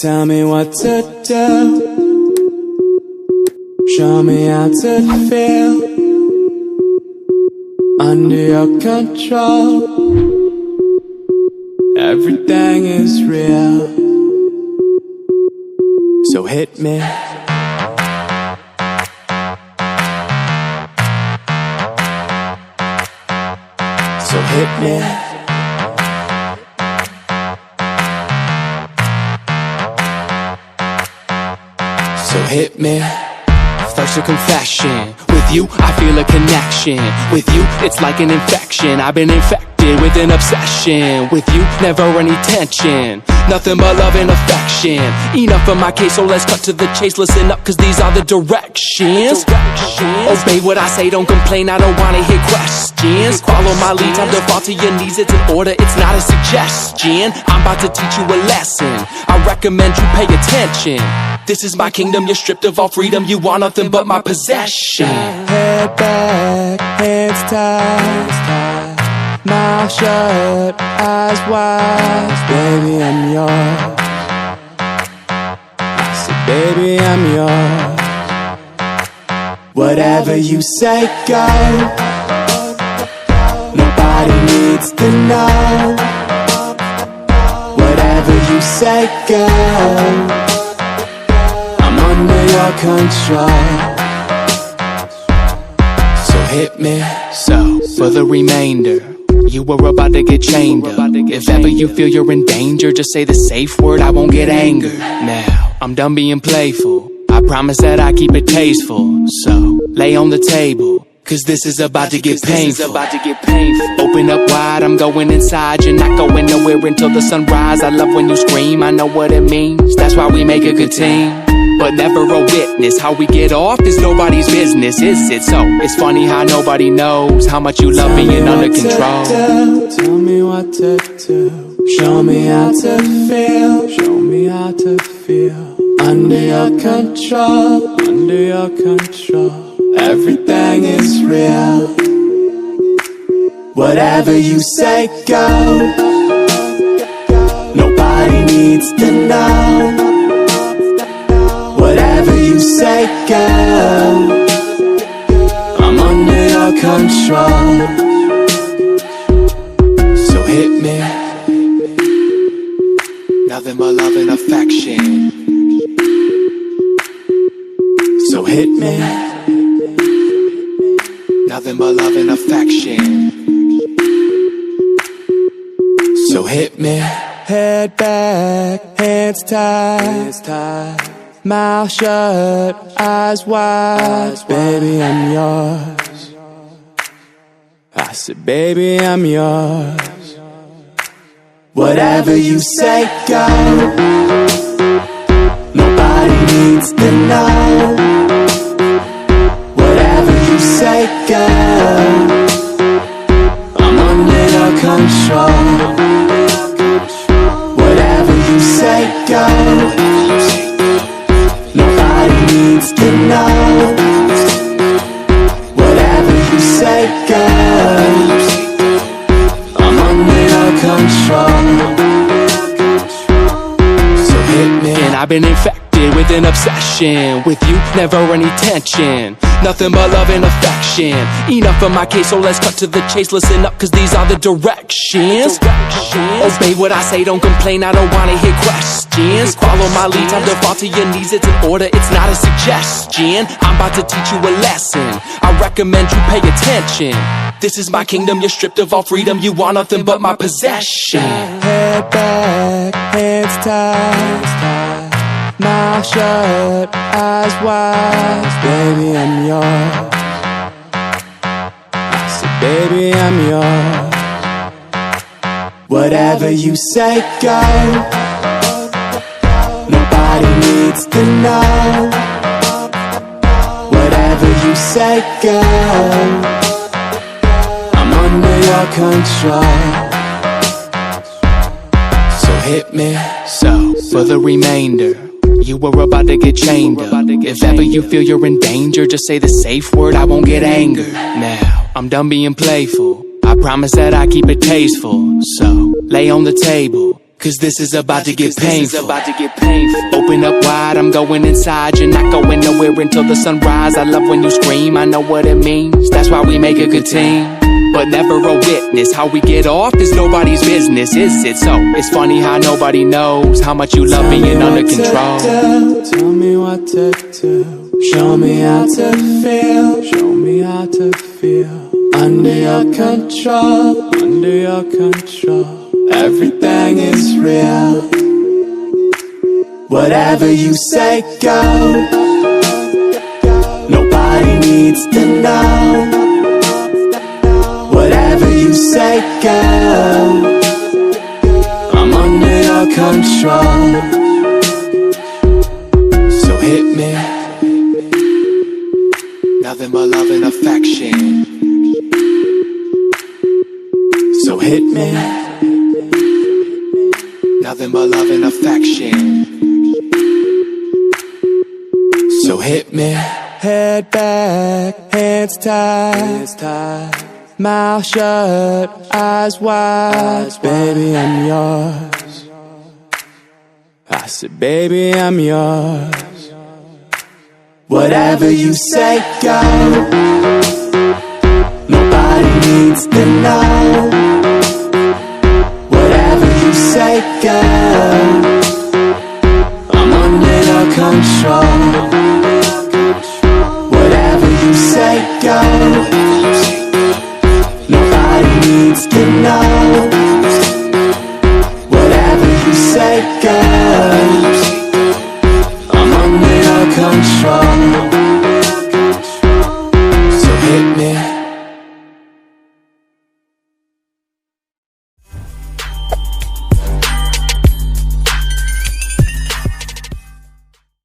Tell me what to do. Show me how to feel under your control. Everything is real, so hit me. So hit me. So hit me. First a confession. With you, I feel a connection. With you, it's like an infection. I've been infected with an obsession. With you, never any tension. Nothing but love and affection. Enough of my case, so let's cut to the chase. Listen up, cause these are the directions. Obey what I say, don't complain, I don't wanna hear questions. Follow my lead, time to fall to your knees. It's an order, it's not a suggestion. I'm about to teach you a lesson. I recommend you pay attention. This is my kingdom, you're stripped of all freedom. You want nothing but my possession. Head back, hands tied, mouth shut, eyes wide. Baby, I'm yours. I said, baby, I'm yours. Whatever you say, go. Nobody needs to know. Whatever you say, go. Under your control. So hit me. So, for the remainder, you were about to get chained up. If ever you feel you're in danger, just say the safe word, I won't get angered. Now, I'm done being playful. I promise that I keep it tasteful. So, lay on the table, cause this is about to get painful. Open up wide, I'm going inside. You're not going nowhere until the sunrise. I love when you scream, I know what it means. That's why we make a good team, but never a witness. How we get off is nobody's business, is it? So it's funny how nobody knows how much you love being under control. Tell me what to do. Show me how to feel. Show me how to feel. Under your control. Under your control. Everything is real. Whatever you say, go. Nobody needs to know. Whatever you say, go. I'm under your control. So hit me. Nothing but love and affection. So hit me. Nothing but love and affection. So hit me. Head back, hands tied, mouth shut, eyes wide. Baby, I'm yours. I said, baby, I'm yours. Whatever you say, go. Nobody needs to know. Whatever you say, go. I'm under your control. Whatever you say, go. Nobody needs to know. Whatever you say, go. I'm under your control. So hit me. And I've been infected with an obsession. With you, never any tension. Nothing but love and affection. Enough of my case, so let's cut to the chase. Listen up, cause these are the directions. Obey what I say, don't complain, I don't wanna hear questions. Follow my lead, time to fall to your knees. It's an order, it's not a suggestion. I'm about to teach you a lesson. I recommend you pay attention. This is my kingdom, you're stripped of all freedom. You want nothing but my possession. Head back, hands tied, mouth shut, eyes wide. Baby, I'm yours. I said, baby, I'm yours. Whatever you say, go. Nobody needs to know. Whatever you say, go. I'm under your control. So hit me. So, for the remainder, you were about to get chained up. If ever you feel you're in danger, just say the safe word, I won't get angered. Now, I'm done being playful. I promise that I keep it tasteful. So, lay on the table, 'cause this is about to get painful. Open up wide, I'm going inside. You're not going nowhere until the sunrise. I love when you scream, I know what it means. That's why we make a good team, but never a witness. How we get off is nobody's business, is it? So it's funny how nobody knows how much you love being under control. Tell me what to do. Show me how to feel. Show me how to feel. Under your control. Under your control. Everything is real. Whatever you say, go. Nobody needs to know. Whatever you say, go. I'm under your control. So hit me. Nothing but love and affection. So hit me. Nothing but love and affection. So hit me. Head back, hands tied, mouth shut, eyes wide. Baby, I'm yours. I said, baby, I'm yours. Whatever you say, go. Nobody needs to know. Whatever you say, go. I'm under your control. Whatever you say, go. Nobody needs to know. Whatever you say, go.